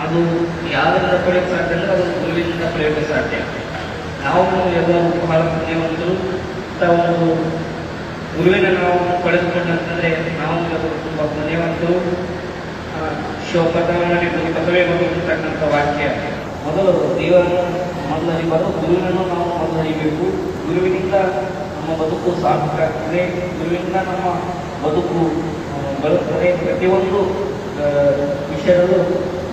ಅದು ಯಾರಿಂದ ಪಡೆಯೋಕ್ಕೆ ಸಾಧ್ಯ ಅಂದರೆ ಅದು ಗುರುವಿನಿಂದ ಪಡೆಯೋಕ್ಕೆ ಸಾಧ್ಯ. ನಾವು ಎಲ್ಲರೂ ಬಹಳ ಪುಣ್ಯವಂತರು. ಒಂದು ಗುರುವಿನ ನಾವು ಪಡೆದುಕೊಂಡಂತಂದರೆ ನಾವು ಎಲ್ಲರೂ ತುಂಬ ಪುಣ್ಯವಂತರು. ಶಿವಪದಗಳಲ್ಲಿ ಪದವೇ ಮೊದಲಿರ್ತಕ್ಕಂಥ ವಾಕ್ಯ, ಮೊದಲು ದೇವರನ್ನು ಮೊದಲು ಅರಿಬಾರದು, ಗುರುವಿನನ್ನು ನಾವು ಮೊದಲು ಅರಿಬೇಕು. ಗುರುವಿನಿಂದ ನಮ್ಮ ಬದುಕು ಸಾರ್ಥಕವಾಗ್ತದೆ, ಗುರುವಿನಿಂದ ನಮ್ಮ ಬದುಕು ಬರುತ್ತದೆ. ಪ್ರತಿಯೊಂದು ವಿಷಯದಲ್ಲೂ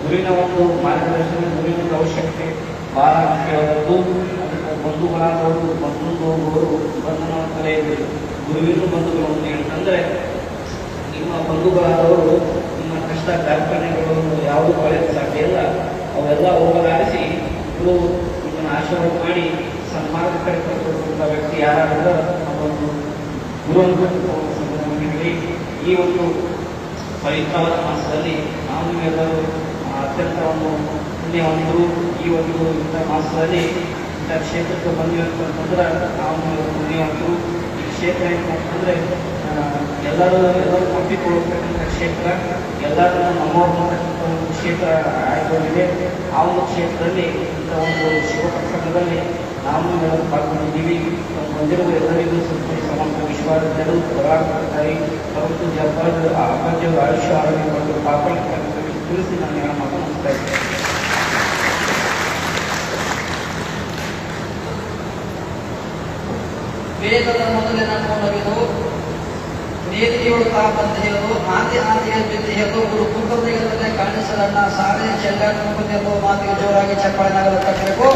ಗುರುವಿನ ಒಂದು ಮಾರ್ಗದರ್ಶನ, ಗುರುವಿನ ಅವಶ್ಯಕತೆ ಬಹಳ ಮುಖ್ಯವಾದದ್ದು. ಬಂಧುಗಳಾದವರು ಬಂಧನ ಕಲೆಯಲ್ಲಿ ಗುರುವಿನ ಬಂಧುಗಳು ಅಂತ ಹೇಳ್ತಂದ್ರೆ, ನಿಮ್ಮ ಬಂಧುಗಳಾದವರು ನಿಮ್ಮ ಕಷ್ಟ ಕಾರ್ಪಣ್ಯಗಳು ಯಾವುದು ಕಳೆಯಲು ಸಾಧ್ಯ ಇಲ್ಲ, ಅವೆಲ್ಲ ಹೋಗಲಾಡಿಸಿ ಗುರು ನಿಮ್ಮನ್ನು ಆಶೀರ್ವಾದ ಮಾಡಿ ಸನ್ಮಾರ್ಗ ಕಡೆ ಕರೆದುಕೊಳ್ಳುವಂಥ ವ್ಯಕ್ತಿ ಯಾರಾದರೂ ಅವರೊಂದು ಗುರು ಹೇಳಿ. ಈ ಒಂದು ಪವಿತ್ರವಾದ ಮಾಸದಲ್ಲಿ ನಾವು ಎಲ್ಲರೂ ಅತ್ಯಂತ ಒಂದು ಪುಣ್ಯವಂತರು. ಈ ಒಂದು ಇಂಥ ಮಾಸದಲ್ಲಿ ಇಂಥ ಕ್ಷೇತ್ರಕ್ಕೆ ಬಂದಿವೆ ಅಂತಂದ್ರೆ ನಾವು ಪುಣ್ಯವಂತರು. ಈ ಕ್ಷೇತ್ರ ಏನಂತಂದರೆ ಎಲ್ಲರೂ ಒಪ್ಪಿಕೊಳ್ಳತಕ್ಕಂಥ ಕ್ಷೇತ್ರ, ಎಲ್ಲರೂ ನಮ್ಮವ್ರನ್ನ ಒಂದು ಕ್ಷೇತ್ರ ಆಯ್ಕೊಂಡಿದೆ. ಆ ಒಂದು ಕ್ಷೇತ್ರದಲ್ಲಿ ಇಂಥ ಒಂದು ಶಿವಪ್ರಸಂಗದಲ್ಲಿ ನಾವು ಎಲ್ಲರೂ ಪಾಲ್ಗೊಂಡಿದ್ದೀವಿ. ಬಂದಿರುವ ಎಲ್ಲರಿಗೂ ಸಂತೋಷ ಸಮಗ್ರ ವಿಶ್ವಾಸಗಳು ಪರಾಕಾರಿ ಮತ್ತು ಜಪಾದ ಅಪರಾಜ್ಯದ ಆಯುಷ್ಯ ಆರೋಗ್ಯ ಮತ್ತು ಪಾಪಣ ತಿಳಿಸಿ ನಾನು ಹೇಳ ಮಾತನಾಡ್ತಾ ಇದ್ದೇನೆ. ವೇದದ ಮೊದಲಿನ ಮೂಲವಿದು ವೇದಿಕೆಯೊಳು ತಾಪಂತ ಹೇಳೋದು, ಆಂತಿ ಆಂತಿಗೆ ಬಿದ್ದು ಹೇಳೋದು, ಗುರು ಕುಟುಂಬದಲ್ಲೇ ಕಾಣಿಸಲನ್ನ ಸಾರೆ ಚೆಲ್ಲಾಟ ಹೇಳೋ ಮಾತಿಗೆ ಜೋರಾಗಿ ಚಪ್ಪಾಳೆ ನಗರ ತಟ್ಟಬೇಕು.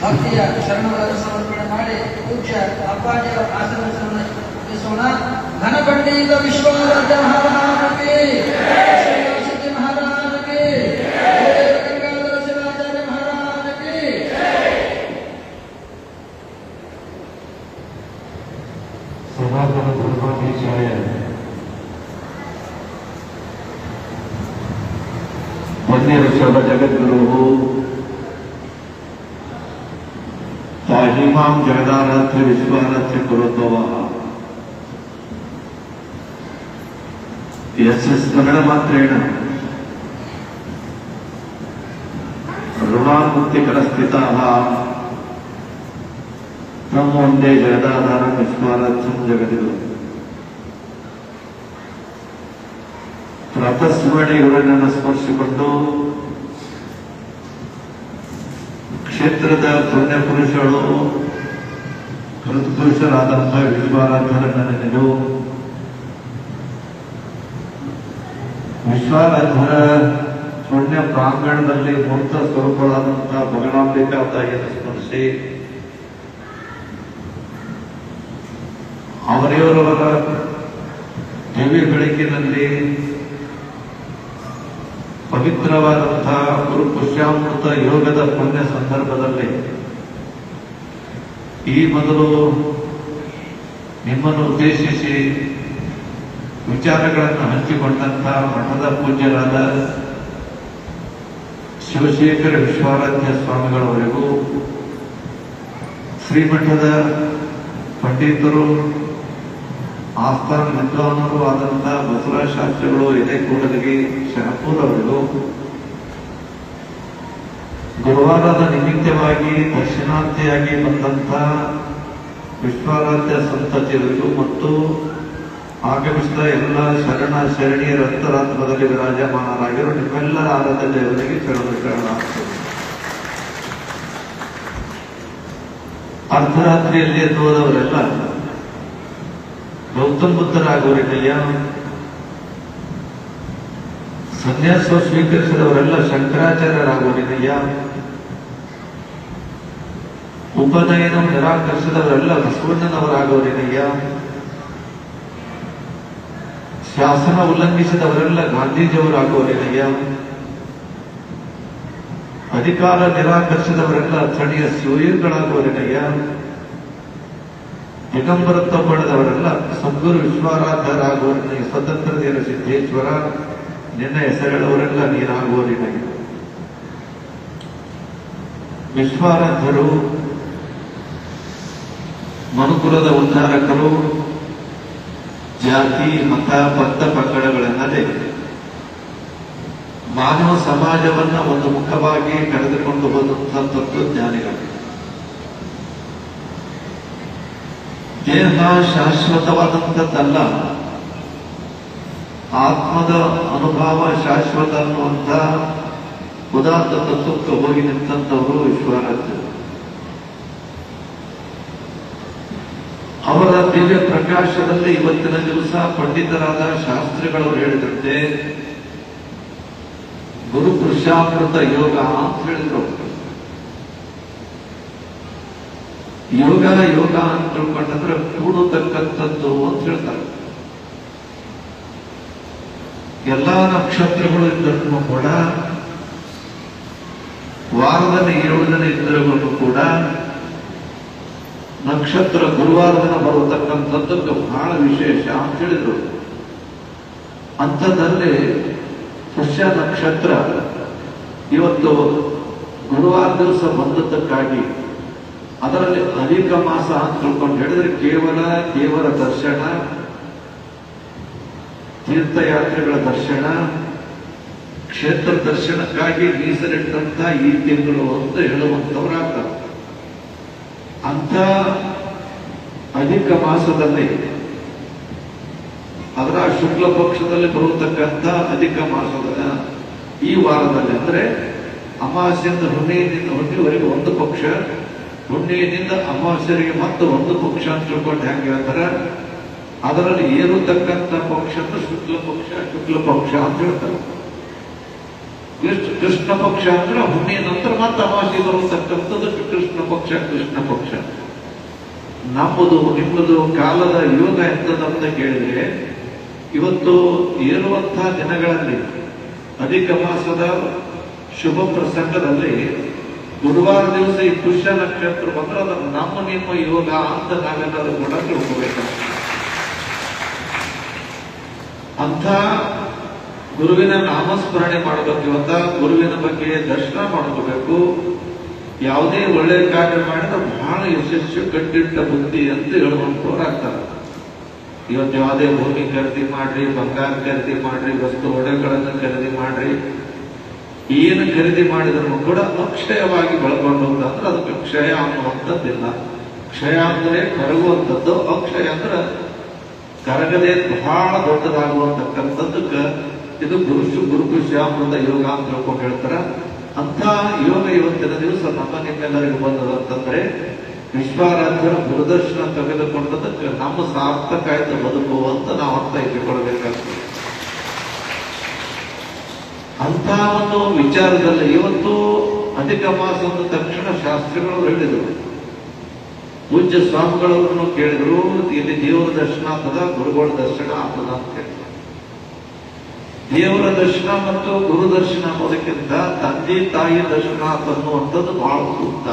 ಭಕ್ತಿಯ ಶರಣಗಳನ್ನು ಸಮರ್ಪಣೆ ಮಾಡಿ ಪೂಜ್ಯ ಅಪ್ಪಾಜಿಯ ಆಶೀರ್ವದಿಸೋಣ. ಘನಬಂಡಿಯಿಂದ ವಿಶ್ವರಾಜ ಮಹಾರಾಜಕ್ಕೆ, ಸಿದ್ಧಿ ಮಹಾರಾಜಕ್ಕೆ, ಗಂಗಾಧರ ಶಿವಾಚಾರ್ಯ ಮಹಾರಾಜಕ್ಕೆ. ಸನಾತನ ಧರ್ಮಾಧಿಕಾಯ वन्य सर्व जगद्गुरु ताहिमां जगदाराध्य विश्वाराध्य कुरुत्वः यस्य स्मरणमात्रेण ಋಣಾನ್ಮುಕ್ತಿಕರಸ್ಥಿತಾಃ ತಂ ವಂದೇ ಜಗದಾಧಾರಂ ವಿಶ್ವಾರಾಧ್ಯಂ ಜಗದ್ಗುರು. ಪ್ರಾತಸ್ಮರಣೆ ಇವರನ್ನು ಸ್ಮರಿಸಿಕೊಂಡು ಕ್ಷೇತ್ರದ ಪುಣ್ಯ ಪುರುಷರು ಕೃತಪುರುಷರಾದಂತಹ ವಿಶ್ವಾರಾಧ್ಯರನ್ನು ನೆನೆದು ವಿಶ್ವಾರಾಧ್ಯರ ಪುಣ್ಯ ಪ್ರಾಂಗಣದಲ್ಲಿ ಮೂರ್ತ ಸ್ವರೂಪಗಳಾದಂತಹ ಭಗವಾಂಬಿಕಾ ತಾಯಿಯನ್ನು ಸ್ಮರಿಸಿ ಅವರಿವರವರ ದಿವ್ಯ ಬೆಳಕಿನಲ್ಲಿ ಪವಿತ್ರವಾದಂತಹ ಗುರು ಪುಷ್ಯಾಮೃತ ಯೋಗದ ಪುಣ್ಯ ಸಂದರ್ಭದಲ್ಲಿ ಈ ಮೊದಲು ನಿಮ್ಮನ್ನು ಉದ್ದೇಶಿಸಿ ವಿಚಾರಗಳನ್ನು ಹಂಚಿಕೊಂಡಂತಹ ಮಠದ ಪೂಜ್ಯರಾದ ಶಿವಶೇಖರ ವಿಶ್ವಾರಾಧ್ಯ ಸ್ವಾಮಿಗಳವರೆಗೂ, ಶ್ರೀಮಠದ ಪಂಡಿತರು ಆಸ್ಥಾನ ವಿದ್ವಾನರು ಆದಂತಹ ಬಸವರಾಜ ಶಾಸ್ತ್ರಿಗಳು, ಎದೆ ಕೂಡಲಿಗೆ ಶಹಪೂರ್ ಅವರಿಗೂ, ಗುರುವಾರದ ನಿಮಿತ್ತವಾಗಿ ದರ್ಶನಾರ್ಥಿಯಾಗಿ ಬಂದಂತಹ ವಿಶ್ವಾರಾಧ್ಯ ಸಂತತಿಯವರಿಗೂ ಮತ್ತು ಆಗಮಿಸಿದ ಎಲ್ಲ ಶರಣ ಶರಣಿಯರ ಅಂತರಾತ್ಮದಲ್ಲಿ ವಿರಾಜಮಾನರಾಗಿರೋ ನಿಮ್ಮೆಲ್ಲರ ಆರಾಧ್ಯ ದೇವರಿಗೆ ಶರಣ. ಅರ್ಧರಾತ್ರಿಯಲ್ಲಿ ಎನ್ನುವುದವರೆಲ್ಲ ಗೌತಮ ಬುದ್ಧರಾಗುವರಿಗೆಯ, ಸನ್ಯಾಸ ಸ್ವೀಕರಿಸಿದವರೆಲ್ಲ ಶಂಕರಾಚಾರ್ಯರಾಗುವರಿಗೆಯ, ಉಪನಯನ ನಿರಾಕರಿಸಿದವರೆಲ್ಲ ಬಸವಣ್ಣನವರಾಗುವರಿಗೆಯ, ಶಾಸನ ಉಲ್ಲಂಘಿಸಿದವರೆಲ್ಲ ಗಾಂಧೀಜಿಯವರಾಗುವರಿಗೆಯ, ಅಧಿಕಾರ ನಿರಾಕರಿಸಿದವರೆಲ್ಲ ಸ್ಥಳೀಯ ಶಿವಯುಗಳಾಗುವರಿಗೆಯ, ದಿಗಂಬರತ್ವ ಪಡೆದವರೆಲ್ಲ ಸದ್ಗುರು ವಿಶ್ವಾರಾಧ್ಯರಾಗುವವರಿಗೆ ಸ್ವತಂತ್ರ ದೇವ ಸಿದ್ದೇಶ್ವರ ನಿನ್ನ ಹೆಸರುಗಳವರೆಲ್ಲ ನೀನಾಗುವವರಿಗೆ. ವಿಶ್ವಾರಾಧ್ಯರು ಮನುಕುಲದ ಉದ್ಧಾರಕರು. ಜಾತಿ ಮತ ಪಂಥ ಪಂಗಡಗಳೆನ್ನದೆ ಮಾನವ ಸಮಾಜವನ್ನ ಒಂದು ಮುಖವಾಗಿ ಕರೆದುಕೊಂಡು ಹೋದಂತಹ ತತ್ವಜ್ಞಾನಿಗಳು. ದೇಹ ಶಾಶ್ವತವಾದಂಥದ್ದಲ್ಲ, ಆತ್ಮದ ಅನುಭವ ಶಾಶ್ವತ ಅನ್ನುವಂಥ ಉದಾತ್ತ ತತ್ವಕ್ಕೆ ಹೋಗಿ ನಿಂತಂಥವರು ವಿಶ್ವರಾಜರು. ಅವರ ದಿವ್ಯ ಪ್ರಕಾಶದಲ್ಲಿ ಇವತ್ತಿನ ದಿವಸ ಪಂಡಿತರಾದ ಶಾಸ್ತ್ರಿಗಳವರು ಹೇಳಿದಂತೆ ಗುರು ಪುರುಷಾಮೃತ ಯೋಗ ಅಂತ ಹೇಳಿದ್ರು. ಯೋಗ ಯೋಗ ಅಂತ ತಿಳ್ಕೊಂಡ್ರೆ ಕೂಡತಕ್ಕಂಥದ್ದು ಅಂತ ಹೇಳ್ತಾರೆ. ಎಲ್ಲಾ ನಕ್ಷತ್ರಗಳು ಇದ್ದರೂ ಕೂಡ, ವಾರದಲ್ಲಿ 7 ದಿನ ಇದ್ದರೂ ಕೂಡ ನಕ್ಷತ್ರ ಗುರುವಾರ ದಿನ ಬರತಕ್ಕಂಥದ್ದಕ್ಕೆ ಬಹಳ ವಿಶೇಷ ಅಂತ ಹೇಳಿದ್ರು. ಅಂಥದ್ದಲ್ಲಿ ಪುಷ್ಯ ನಕ್ಷತ್ರ ಇವತ್ತು ಗುರುವಾರ ದಿವಸ ಬಂದದ್ದಕ್ಕಾಗಿ ಅದರಲ್ಲಿ ಅಧಿಕ ಮಾಸ ಅಂತ ತಿಳ್ಕೊಂಡು ಹೇಳಿದ್ರೆ ಕೇವಲ ದೇವರ ದರ್ಶನ, ತೀರ್ಥಯಾತ್ರೆಗಳ ದರ್ಶನ, ಕ್ಷೇತ್ರ ದರ್ಶನಕ್ಕಾಗಿ ಮೀಸಲಿಟ್ಟಂತ ಈ ತಿಂಗಳು ಅಂತ ಹೇಳುವಂತವರಾಗ್ತಾರೆ. ಅಂತ ಅಧಿಕ ಮಾಸದಲ್ಲಿ, ಅದರ ಶುಕ್ಲ ಪಕ್ಷದಲ್ಲಿ ಬರತಕ್ಕಂಥ ಅಧಿಕ ಮಾಸದ ಈ ವಾರದಲ್ಲಿ, ಅಂದ್ರೆ ಅಮಾವಾಸ್ಯೆಯಿಂದ ಹುಣ್ಣಿಯವರೆಗೆ ಒಂದು ಪಕ್ಷ, ಹುಣ್ಣಿಯಿಂದ ಅಮಾವಾಸ್ಯರಿಗೆ ಮತ್ತೆ ಒಂದು ಪಕ್ಷ ಅಂತ ತಿಳ್ಕೊಂಡು ಹೆಂಗೆ ಹೇಳ್ತಾರೆ. ಅದರಲ್ಲಿ ಏರುತಕ್ಕಂಥ ಪಕ್ಷ ಅಂದ್ರೆ ಶುಕ್ಲ ಪಕ್ಷ ಅಂತ ಹೇಳ್ತಾರೆ. ಕೃಷ್ಣ ಪಕ್ಷ ಅಂದ್ರೆ ಹುಣ್ಣಿಯ ನಂತರ ಮತ್ತೆ ಅಮಾವಾಸ್ಯೆ ಬರತಕ್ಕಂಥದ್ದು ಕೃಷ್ಣ ಪಕ್ಷ. ನಮ್ಮದು ನಿಮ್ಮದು ಕಾಲದ ಯೋಗ ಎಂತದಂತ ಕೇಳಿದ್ರೆ, ಇವತ್ತು ಏರುವಂತಹ ದಿನಗಳಲ್ಲಿ ಅಧಿಕ ಮಾಸದ ಶುಭ ಪ್ರಸಂಗದಲ್ಲಿ ಗುರುವಾರ ದಿವಸ ಈ ಪುಷ್ಯ ನಕ್ಷತ್ರ ಬಂದ್ರೆ ಅದನ್ನು ನಮ್ಮ ನಿಮ್ಮ ಯೋಗ ಅಂತ ನಾವೆಲ್ಲರೂ ಕೂಡ ತಿಳ್ಕೋಬೇಕು. ಅಂಥ ಗುರುವಿನ ನಾಮಸ್ಮರಣೆ ಮಾಡಬೇಕು. ಇವತ್ತ ಗುರುವಿನ ಬಗ್ಗೆ ದರ್ಶನ ಮಾಡ್ಕೋಬೇಕು. ಯಾವುದೇ ಒಳ್ಳೆಯ ಕಾರ್ಯ ಮಾಡಿದ್ರೆ ಬಹಳ ಯಶಸ್ಸು ಕಟ್ಟಿಟ್ಟ ಬುದ್ಧಿ ಅಂತ ಹೇಳುವಂತವರಾಗ್ತಾರೆ. ಇವತ್ತು ಯಾವುದೇ ಭೂಮಿ ಖರೀದಿ ಮಾಡ್ರಿ, ಬಂಗಾರ ಖರೀದಿ ಮಾಡ್ರಿ, ವಸ್ತು ಒಡೆಗಳನ್ನು ಖರೀದಿ ಮಾಡ್ರಿ, ಏನು ಖರೀದಿ ಮಾಡಿದ್ರು ಕೂಡ ಅಕ್ಷಯವಾಗಿ ಬೆಳ್ಕೊಂಡು ಅಂದ್ರೆ ಅದಕ್ಕೆ ಕ್ಷಯ ಅನ್ನುವಂಥದ್ದಿಲ್ಲ. ಕ್ಷಯ ಅಂದ್ರೆ ಕರಗುವಂಥದ್ದು, ಅಕ್ಷಯ ಅಂದ್ರೆ ಕರಗದೆ ಬಹಳ ದೊಡ್ಡದಾಗುವಂತಕ್ಕಂಥದ್ದಕ್ಕೆ ಇದು ಗುರುಪುರುಷಾಮೃತ ಯೋಗ ಅಂತ ತಿಳ್ಕೊಂಡು ಹೇಳ್ತಾರೆ. ಅಂತ ಯೋಗ ಇವತ್ತಿನ ದಿವಸ ನಮ್ಮ ನಿಮ್ಮೆಲ್ಲರಿಗೂ ಬಂದದಂತಂದ್ರೆ ವಿಶ್ವಾರಾಧ್ಯರ ಗುರುದರ್ಶನ ತೆಗೆದುಕೊಂಡದಕ್ಕೆ ನಮ್ಮ ಸಾರ್ಥಕ ಆಯ್ತು ಬದುಕು ಅಂತ ನಾವು ಅರ್ಥ ಇಟ್ಟುಕೊಳ್ಬೇಕಾಗ್ತದೆ. ಅಂತ ಒಂದು ವಿಚಾರದಲ್ಲಿ ಇವತ್ತು ಅಧಿಕ ಮಾಸ ಅಂದ ತಕ್ಷಣ ಶಾಸ್ತ್ರಿಗಳು ಹೇಳಿದರು, ಪೂಜ್ಯ ಸ್ವಾಮಿಗಳವರನ್ನು ಕೇಳಿದ್ರು, ಇಲ್ಲಿ ದೇವರ ದರ್ಶನ ಆಗ್ತದ, ಗುರುಗಳ ದರ್ಶನ ಆಗ್ತದ ಅಂತ ಹೇಳಿದ್ರು. ದೇವರ ದರ್ಶನ ಮತ್ತು ಗುರು ದರ್ಶನ ಅನ್ನೋದಕ್ಕಿಂತ ತಂದೆ ತಾಯಿ ದರ್ಶನ ಅನ್ನುವಂಥದ್ದು ಬಹಳ ಸೂಕ್ತ.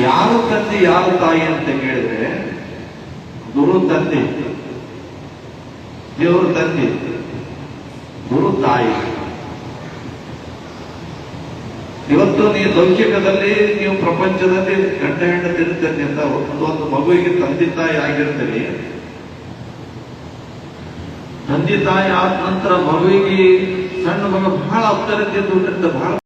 ಯಾರು ತಂದೆ ಯಾರು ತಾಯಿ ಅಂತ ಕೇಳಿದ್ರೆ, ಗುರು ತಂದೆ, ದೇವರ ತಂದೆ, ಗುರು ತಾಯಿ. ಇವತ್ತು ನೀವು ಲೌಕಿಕದಲ್ಲಿ ನೀವು ಪ್ರಪಂಚದಲ್ಲಿ ಗಂಡ ಹೆಂಡತಿರುತ್ತೇನೆ ಅಂತ ಒಂದು ಮಗುವಿಗೆ ತಂದೆ ತಾಯಿ ಆಗಿರ್ತೀರಿ. ತಂದೆ ತಾಯಿ ಆದ ನಂತರ ಮಗುವಿಗೆ ಸಣ್ಣ ಮಗ ಬಹಳ ಹತ್ತರದಿಂದ ಬಹಳ